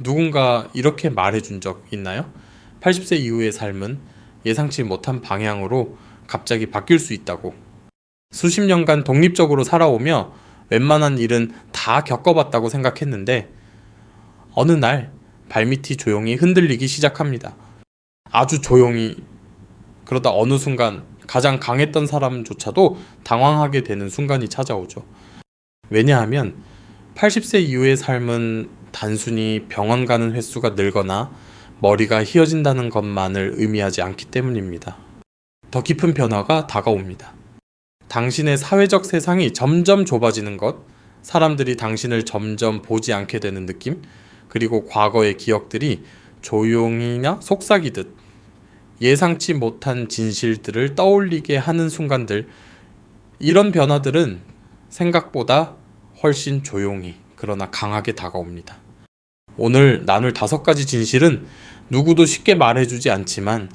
누군가 이렇게 말해준 적 있나요? 80세 이후의 삶은 예상치 못한 방향으로 갑자기 바뀔 수 있다고. 수십 년간 독립적으로 살아오며 웬만한 일은 다 겪어봤다고 생각했는데 어느 날 발밑이 조용히 흔들리기 시작합니다. 아주 조용히. 그러다 어느 순간 가장 강했던 사람조차도 당황하게 되는 순간이 찾아오죠. 왜냐하면 80세 이후의 삶은 단순히 병원 가는 횟수가 늘거나 머리가 희어진다는 것만을 의미하지 않기 때문입니다. 더 깊은 변화가 다가옵니다. 당신의 사회적 세상이 점점 좁아지는 것, 사람들이 당신을 점점 보지 않게 되는 느낌, 그리고 과거의 기억들이 조용히나 속삭이듯 예상치 못한 진실들을 떠올리게 하는 순간들, 이런 변화들은 생각보다 훨씬 조용히 그러나 강하게 다가옵니다. 오늘 나눌 5가지 진실은 누구도 쉽게 말해주지 않지만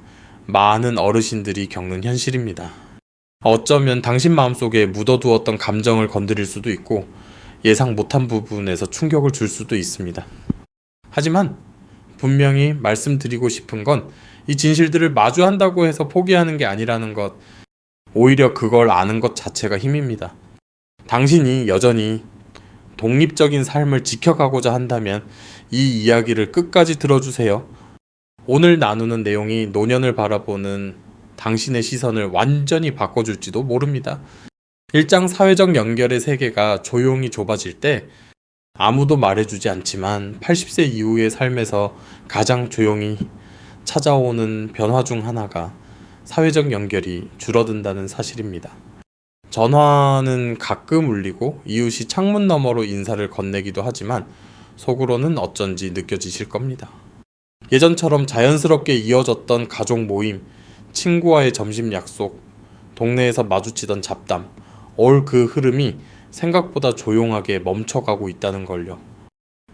많은 어르신들이 겪는 현실입니다. 어쩌면 당신 마음속에 묻어두었던 감정을 건드릴 수도 있고 예상 못한 부분에서 충격을 줄 수도 있습니다. 하지만 분명히 말씀드리고 싶은 건 이 진실들을 마주한다고 해서 포기하는 게 아니라는 것, 오히려 그걸 아는 것 자체가 힘입니다. 당신이 여전히 독립적인 삶을 지켜가고자 한다면 이 이야기를 끝까지 들어주세요. 오늘 나누는 내용이 노년을 바라보는 당신의 시선을 완전히 바꿔줄지도 모릅니다. 일장 사회적 연결의 세계가 조용히 좁아질 때 아무도 말해주지 않지만 80세 이후의 삶에서 가장 조용히 찾아오는 변화 중 하나가 사회적 연결이 줄어든다는 사실입니다. 전화는 가끔 울리고 이웃이 창문 너머로 인사를 건네기도 하지만 속으로는 어쩐지 느껴지실 겁니다. 예전처럼 자연스럽게 이어졌던 가족 모임, 친구와의 점심 약속, 동네에서 마주치던 잡담, 올 그 흐름이 생각보다 조용하게 멈춰가고 있다는 걸요.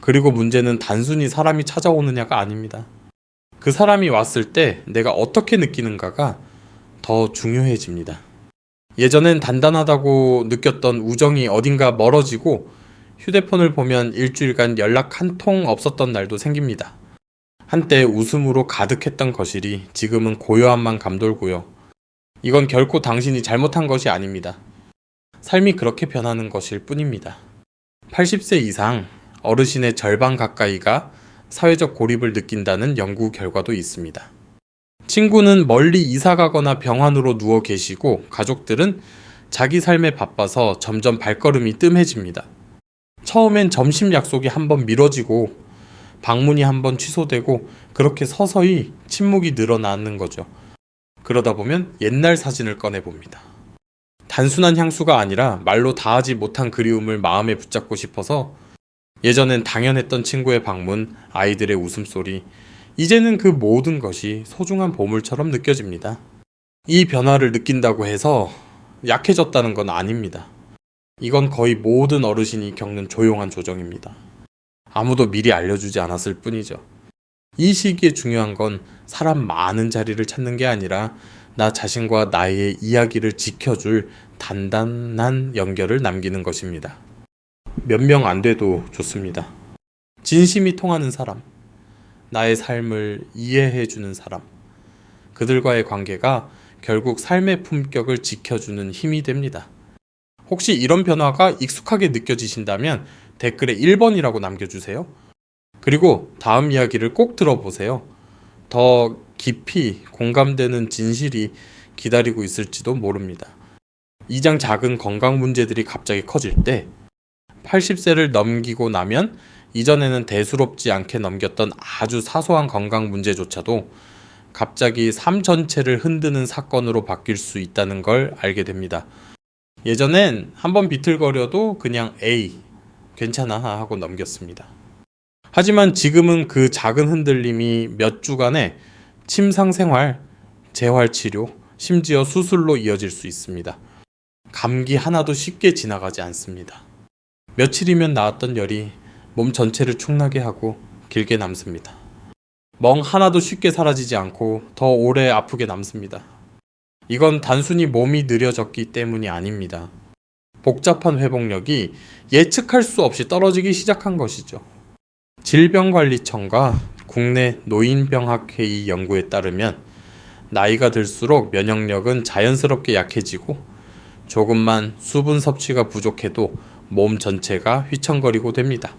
그리고 문제는 단순히 사람이 찾아오느냐가 아닙니다. 그 사람이 왔을 때 내가 어떻게 느끼는가가 더 중요해집니다. 예전엔 단단하다고 느꼈던 우정이 어딘가 멀어지고 휴대폰을 보면 일주일간 연락 한 통 없었던 날도 생깁니다. 한때 웃음으로 가득했던 거실이 지금은 고요함만 감돌고요. 이건 결코 당신이 잘못한 것이 아닙니다. 삶이 그렇게 변하는 것일 뿐입니다. 80세 이상 어르신의 절반 가까이가 사회적 고립을 느낀다는 연구 결과도 있습니다. 친구는 멀리 이사 가거나 병원으로 누워 계시고 가족들은 자기 삶에 바빠서 점점 발걸음이 뜸해집니다. 처음엔 점심 약속이 한번 미뤄지고 방문이 한번 취소되고 그렇게 서서히 침묵이 늘어나는 거죠. 그러다 보면 옛날 사진을 꺼내봅니다. 단순한 향수가 아니라 말로 다하지 못한 그리움을 마음에 붙잡고 싶어서 예전엔 당연했던 친구의 방문, 아이들의 웃음소리, 이제는 그 모든 것이 소중한 보물처럼 느껴집니다. 이 변화를 느낀다고 해서 약해졌다는 건 아닙니다. 이건 거의 모든 어르신이 겪는 조용한 조정입니다. 아무도 미리 알려주지 않았을 뿐이죠. 이 시기에 중요한 건 사람 많은 자리를 찾는 게 아니라 나 자신과 나의 이야기를 지켜줄 단단한 연결을 남기는 것입니다. 몇 명 안 돼도 좋습니다. 진심이 통하는 사람, 나의 삶을 이해해주는 사람, 그들과의 관계가 결국 삶의 품격을 지켜주는 힘이 됩니다. 혹시 이런 변화가 익숙하게 느껴지신다면 댓글에 1번이라고 남겨주세요. 그리고 다음 이야기를 꼭 들어보세요. 더 깊이 공감되는 진실이 기다리고 있을지도 모릅니다. 이장 작은 건강 문제들이 갑자기 커질 때 80세를 넘기고 나면 이전에는 대수롭지 않게 넘겼던 아주 사소한 건강 문제조차도 갑자기 삶 전체를 흔드는 사건으로 바뀔 수 있다는 걸 알게 됩니다. 예전엔 한번 비틀거려도 그냥 에이, 괜찮아 하고 넘겼습니다. 하지만 지금은 그 작은 흔들림이 몇 주간의 침상 생활, 재활치료, 심지어 수술로 이어질 수 있습니다. 감기 하나도 쉽게 지나가지 않습니다. 며칠이면 나았던 열이 몸 전체를 축나게 하고 길게 남습니다. 멍 하나도 쉽게 사라지지 않고 더 오래 아프게 남습니다. 이건 단순히 몸이 느려졌기 때문이 아닙니다. 복잡한 회복력이 예측할 수 없이 떨어지기 시작한 것이죠. 질병관리청과 국내 노인병학회의 연구에 따르면 나이가 들수록 면역력은 자연스럽게 약해지고 조금만 수분 섭취가 부족해도 몸 전체가 휘청거리고 됩니다.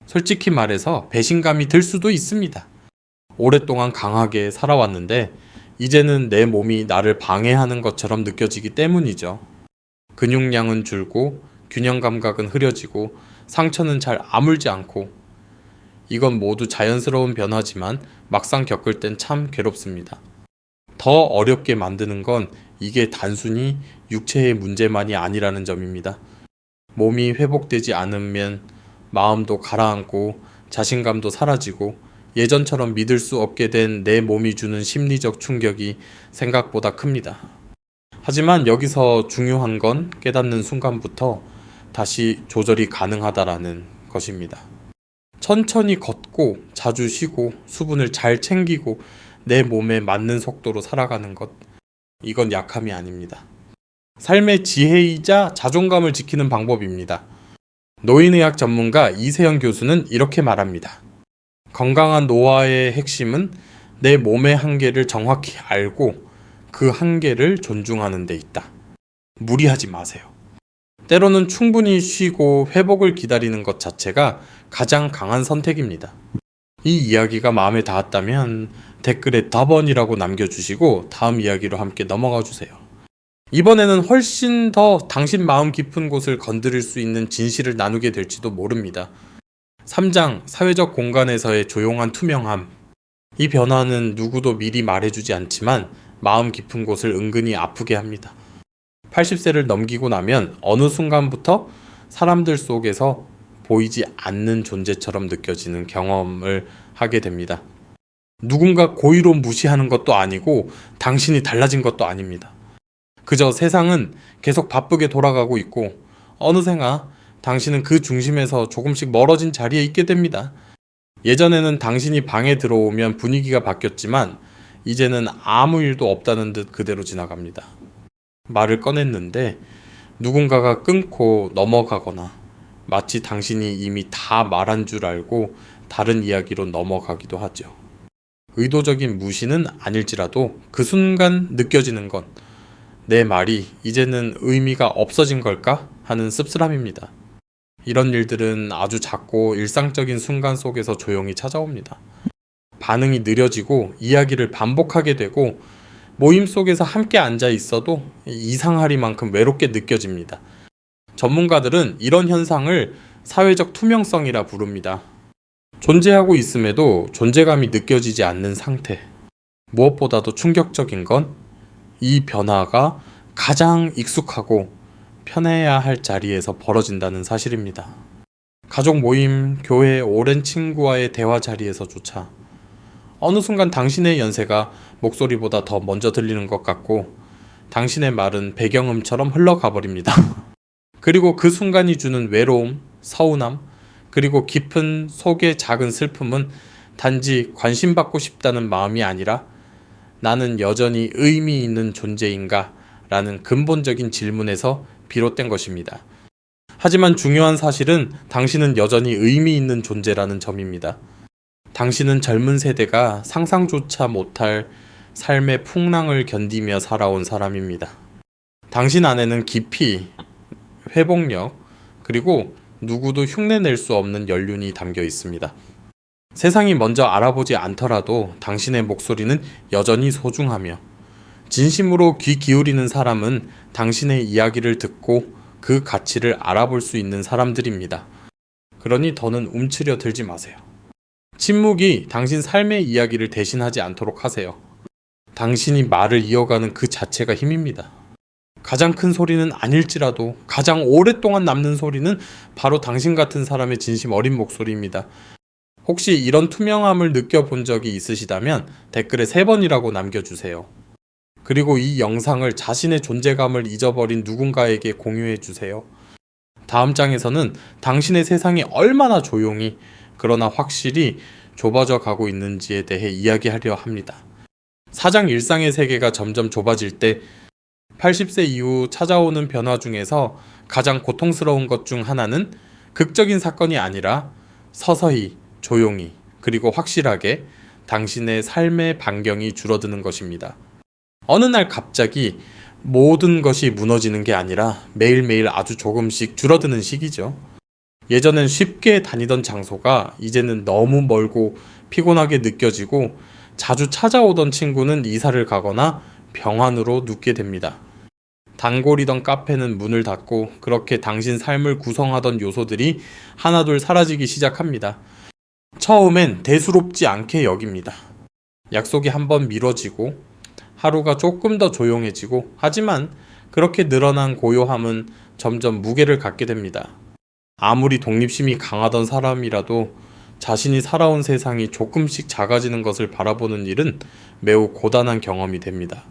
솔직히 말해서 배신감이 들 수도 있습니다. 오랫동안 강하게 살아왔는데 이제는 내 몸이 나를 방해하는 것처럼 느껴지기 때문이죠. 근육량은 줄고 균형 감각은 흐려지고 상처는 잘 아물지 않고 이건 모두 자연스러운 변화지만 막상 겪을 땐 참 괴롭습니다. 더 어렵게 만드는 건 이게 단순히 육체의 문제만이 아니라는 점입니다. 몸이 회복되지 않으면 마음도 가라앉고 자신감도 사라지고 예전처럼 믿을 수 없게 된 내 몸이 주는 심리적 충격이 생각보다 큽니다. 하지만 여기서 중요한 건 깨닫는 순간부터 다시 조절이 가능하다라는 것입니다. 천천히 걷고 자주 쉬고 수분을 잘 챙기고 내 몸에 맞는 속도로 살아가는 것, 이건 약함이 아닙니다. 삶의 지혜이자 자존감을 지키는 방법입니다. 노인의학 전문가 이세영 교수는 이렇게 말합니다. 건강한 노화의 핵심은 내 몸의 한계를 정확히 알고 그 한계를 존중하는 데 있다. 무리하지 마세요. 때로는 충분히 쉬고 회복을 기다리는 것 자체가 가장 강한 선택입니다. 이 이야기가 마음에 닿았다면 댓글에 더번이라고 남겨주시고 다음 이야기로 함께 넘어가 주세요. 이번에는 훨씬 더 당신 마음 깊은 곳을 건드릴 수 있는 진실을 나누게 될지도 모릅니다. 3장 사회적 공간에서의 조용한 투명함. 이 변화는 누구도 미리 말해주지 않지만 마음 깊은 곳을 은근히 아프게 합니다. 80세를 넘기고 나면 어느 순간부터 사람들 속에서 보이지 않는 존재처럼 느껴지는 경험을 하게 됩니다. 누군가 고의로 무시하는 것도 아니고 당신이 달라진 것도 아닙니다. 그저 세상은 계속 바쁘게 돌아가고 있고 어느샌가 당신은 그 중심에서 조금씩 멀어진 자리에 있게 됩니다. 예전에는 당신이 방에 들어오면 분위기가 바뀌었지만 이제는 아무 일도 없다는 듯 그대로 지나갑니다. 말을 꺼냈는데 누군가가 끊고 넘어가거나 마치 당신이 이미 다 말한 줄 알고 다른 이야기로 넘어가기도 하죠. 의도적인 무시는 아닐지라도 그 순간 느껴지는 건 내 말이 이제는 의미가 없어진 걸까 하는 씁쓸함입니다. 이런 일들은 아주 작고 일상적인 순간 속에서 조용히 찾아옵니다. 반응이 느려지고 이야기를 반복하게 되고 모임 속에서 함께 앉아 있어도 이상하리만큼 외롭게 느껴집니다. 전문가들은 이런 현상을 사회적 투명성이라 부릅니다. 존재하고 있음에도 존재감이 느껴지지 않는 상태. 무엇보다도 충격적인 건 이 변화가 가장 익숙하고 편해야 할 자리에서 벌어진다는 사실입니다. 가족 모임, 교회, 오랜 친구와의 대화 자리에서조차 어느 순간 당신의 연세가 목소리보다 더 먼저 들리는 것 같고 당신의 말은 배경음처럼 흘러가 버립니다. 그리고 그 순간이 주는 외로움, 서운함, 그리고 깊은 속의 작은 슬픔은 단지 관심받고 싶다는 마음이 아니라 나는 여전히 의미 있는 존재인가? 라는 근본적인 질문에서 비롯된 것입니다. 하지만 중요한 사실은 당신은 여전히 의미 있는 존재라는 점입니다. 당신은 젊은 세대가 상상조차 못할 삶의 풍랑을 견디며 살아온 사람입니다. 당신 안에는 깊이, 회복력, 그리고 누구도 흉내낼 수 없는 연륜이 담겨 있습니다. 세상이 먼저 알아보지 않더라도 당신의 목소리는 여전히 소중하며 진심으로 귀 기울이는 사람은 당신의 이야기를 듣고 그 가치를 알아볼 수 있는 사람들입니다. 그러니 더는 움츠려 들지 마세요. 침묵이 당신 삶의 이야기를 대신하지 않도록 하세요. 당신이 말을 이어가는 그 자체가 힘입니다. 가장 큰 소리는 아닐지라도 가장 오랫동안 남는 소리는 바로 당신 같은 사람의 진심 어린 목소리입니다. 혹시 이런 투명함을 느껴본 적이 있으시다면 댓글에 3번이라고 남겨주세요. 그리고 이 영상을 자신의 존재감을 잊어버린 누군가에게 공유해주세요. 다음 장에서는 당신의 세상이 얼마나 조용히 그러나 확실히 좁아져 가고 있는지에 대해 이야기하려 합니다. 4장 일상의 세계가 점점 좁아질 때 80세 이후 찾아오는 변화 중에서 가장 고통스러운 것 중 하나는 극적인 사건이 아니라 서서히 조용히, 그리고 확실하게 당신의 삶의 반경이 줄어드는 것입니다. 어느 날 갑자기 모든 것이 무너지는 게 아니라 매일매일 아주 조금씩 줄어드는 시기죠. 예전엔 쉽게 다니던 장소가 이제는 너무 멀고 피곤하게 느껴지고, 자주 찾아오던 친구는 이사를 가거나 병환으로 눕게 됩니다. 단골이던 카페는 문을 닫고, 그렇게 당신 삶을 구성하던 요소들이 하나둘 사라지기 시작합니다. 처음엔 대수롭지 않게 여깁니다. 약속이 한번 미뤄지고, 하루가 조금 더 조용해지고, 하지만 그렇게 늘어난 고요함은 점점 무게를 갖게 됩니다. 아무리 독립심이 강하던 사람이라도 자신이 살아온 세상이 조금씩 작아지는 것을 바라보는 일은 매우 고단한 경험이 됩니다.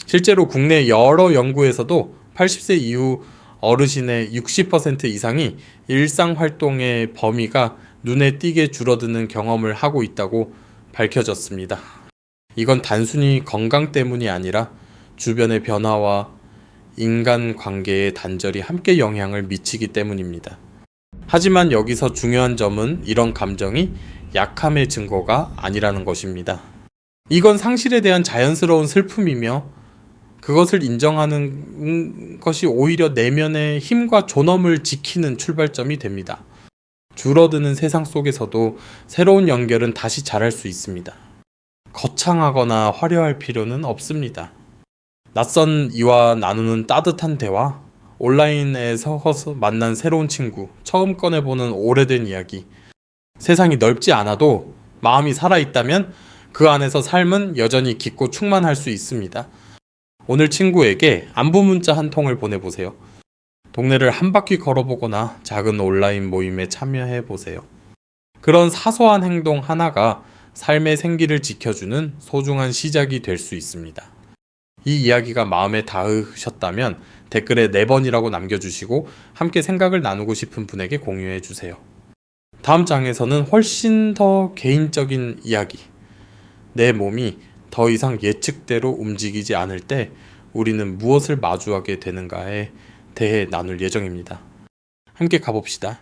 실제로 국내 여러 연구에서도 80세 이후 어르신의 60% 이상이 일상활동의 범위가 눈에 띄게 줄어드는 경험을 하고 있다고 밝혀졌습니다. 이건 단순히 건강 때문이 아니라 주변의 변화와 인간관계의 단절이 함께 영향을 미치기 때문입니다. 하지만 여기서 중요한 점은 이런 감정이 약함의 증거가 아니라는 것입니다. 이건 상실에 대한 자연스러운 슬픔이며, 그것을 인정하는 것이 오히려 내면의 힘과 존엄을 지키는 출발점이 됩니다. 줄어드는 세상 속에서도 새로운 연결은 다시 자랄 수 있습니다. 거창하거나 화려할 필요는 없습니다. 낯선 이와 나누는 따뜻한 대화, 온라인에서 만난 새로운 친구, 처음 꺼내보는 오래된 이야기. 세상이 넓지 않아도 마음이 살아있다면 그 안에서 삶은 여전히 깊고 충만할 수 있습니다. 오늘 친구에게 안부 문자 한 통을 보내보세요. 동네를 한 바퀴 걸어보거나 작은 온라인 모임에 참여해보세요. 그런 사소한 행동 하나가 삶의 생기를 지켜주는 소중한 시작이 될 수 있습니다. 이 이야기가 마음에 닿으셨다면 댓글에 4번이라고 남겨주시고, 함께 생각을 나누고 싶은 분에게 공유해주세요. 다음 장에서는 훨씬 더 개인적인 이야기, 내 몸이 더 이상 예측대로 움직이지 않을 때 우리는 무엇을 마주하게 되는가에 대해 나눌 예정입니다. 함께 가봅시다.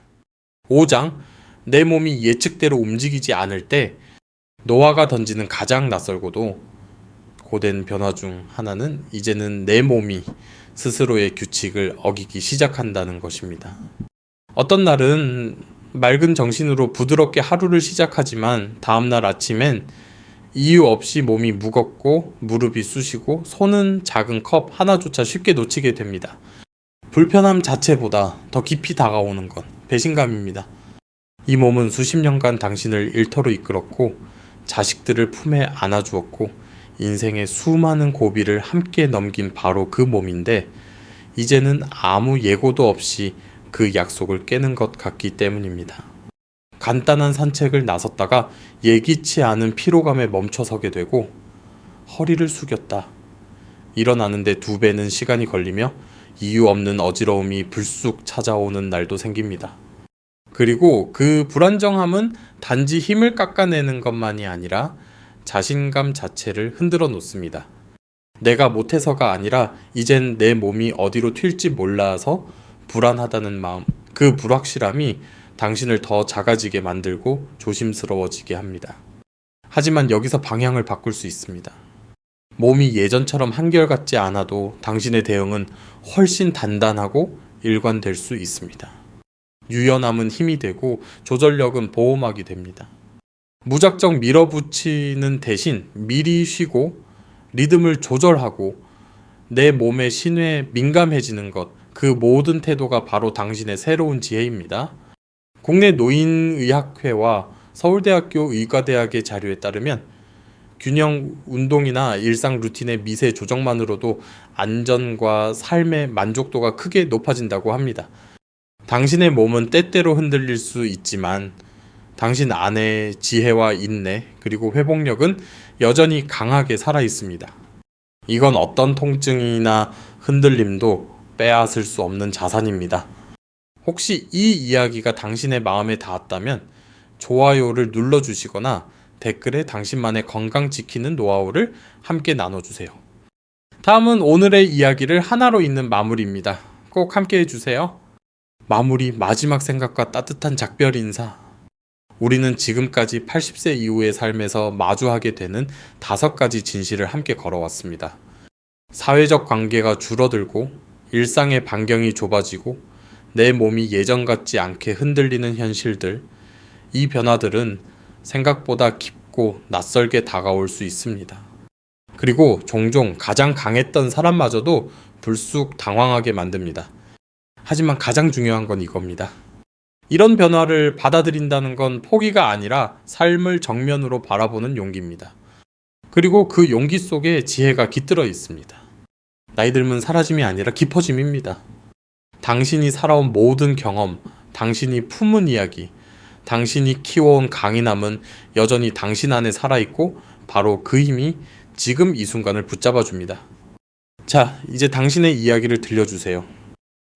5장, 내 몸이 예측대로 움직이지 않을 때 노아가 던지는 가장 낯설고도 고된 변화 중 하나는 이제는 내 몸이 스스로의 규칙을 어기기 시작한다는 것입니다. 어떤 날은 맑은 정신으로 부드럽게 하루를 시작하지만 다음날 아침엔 이유 없이 몸이 무겁고 무릎이 쑤시고 손은 작은 컵 하나조차 쉽게 놓치게 됩니다. 불편함 자체보다 더 깊이 다가오는 건 배신감입니다. 이 몸은 수십 년간 당신을 일터로 이끌었고, 자식들을 품에 안아주었고, 인생의 수많은 고비를 함께 넘긴 바로 그 몸인데, 이제는 아무 예고도 없이 그 약속을 깨는 것 같기 때문입니다. 간단한 산책을 나섰다가 예기치 않은 피로감에 멈춰서게 되고, 허리를 숙였다. 일어나는데 2배는 시간이 걸리며 이유 없는 어지러움이 불쑥 찾아오는 날도 생깁니다. 그리고 그 불안정함은 단지 힘을 깎아내는 것만이 아니라 자신감 자체를 흔들어 놓습니다. 내가 못해서가 아니라 이젠 내 몸이 어디로 튈지 몰라서 불안하다는 마음, 그 불확실함이 당신을 더 작아지게 만들고 조심스러워지게 합니다. 하지만 여기서 방향을 바꿀 수 있습니다. 몸이 예전처럼 한결같지 않아도 당신의 대응은 훨씬 단단하고 일관될 수 있습니다. 유연함은 힘이 되고 조절력은 보호막이 됩니다. 무작정 밀어붙이는 대신 미리 쉬고 리듬을 조절하고 내 몸의 신호에 민감해지는 것, 그 모든 태도가 바로 당신의 새로운 지혜입니다. 국내 노인의학회와 서울대학교 의과대학의 자료에 따르면 균형 운동이나 일상 루틴의 미세 조정만으로도 안전과 삶의 만족도가 크게 높아진다고 합니다. 당신의 몸은 때때로 흔들릴 수 있지만 당신 안의 지혜와 인내, 그리고 회복력은 여전히 강하게 살아 있습니다. 이건 어떤 통증이나 흔들림도 빼앗을 수 없는 자산입니다. 혹시 이 이야기가 당신의 마음에 닿았다면 좋아요를 눌러주시거나 댓글에 당신만의 건강 지키는 노하우를 함께 나눠주세요. 다음은 오늘의 이야기를 하나로 잇는 마무리입니다. 꼭 함께 해주세요. 마무리, 마지막 생각과 따뜻한 작별 인사. 우리는 지금까지 80세 이후의 삶에서 마주하게 되는 5가지 진실을 함께 걸어왔습니다. 사회적 관계가 줄어들고 일상의 반경이 좁아지고 내 몸이 예전 같지 않게 흔들리는 현실들, 이 변화들은 생각보다 깊고 낯설게 다가올 수 있습니다. 그리고 종종 가장 강했던 사람마저도 불쑥 당황하게 만듭니다. 하지만 가장 중요한 건 이겁니다. 이런 변화를 받아들인다는 건 포기가 아니라 삶을 정면으로 바라보는 용기입니다. 그리고 그 용기 속에 지혜가 깃들어 있습니다. 나이 들면 사라짐이 아니라 깊어짐입니다. 당신이 살아온 모든 경험, 당신이 품은 이야기, 당신이 키워온 강인함은 여전히 당신 안에 살아있고 바로 그 힘이 지금 이 순간을 붙잡아 줍니다. 자, 이제 당신의 이야기를 들려주세요.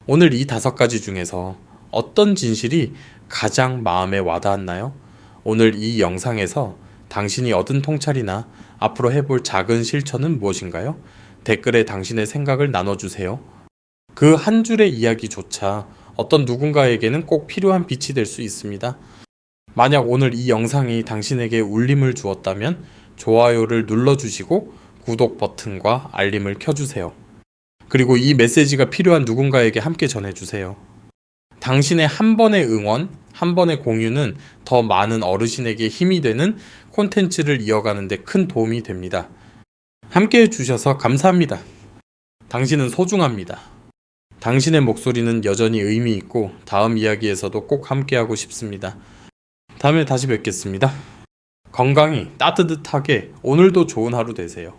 오늘 이 5가지 중에서 어떤 진실이 가장 마음에 와닿았나요? 오늘 이 영상에서 당신이 얻은 통찰이나 앞으로 해볼 작은 실천은 무엇인가요? 댓글에 당신의 생각을 나눠주세요. 그 한 줄의 이야기조차 어떤 누군가에게는 꼭 필요한 빛이 될 수 있습니다. 만약 오늘 이 영상이 당신에게 울림을 주었다면 좋아요를 눌러주시고 구독 버튼과 알림을 켜주세요. 그리고 이 메시지가 필요한 누군가에게 함께 전해주세요. 당신의 한 번의 응원, 한 번의 공유는 더 많은 어르신에게 힘이 되는 콘텐츠를 이어가는 데 큰 도움이 됩니다. 함께 해주셔서 감사합니다. 당신은 소중합니다. 당신의 목소리는 여전히 의미 있고 다음 이야기에서도 꼭 함께하고 싶습니다. 다음에 다시 뵙겠습니다. 건강히 따뜻하게 오늘도 좋은 하루 되세요.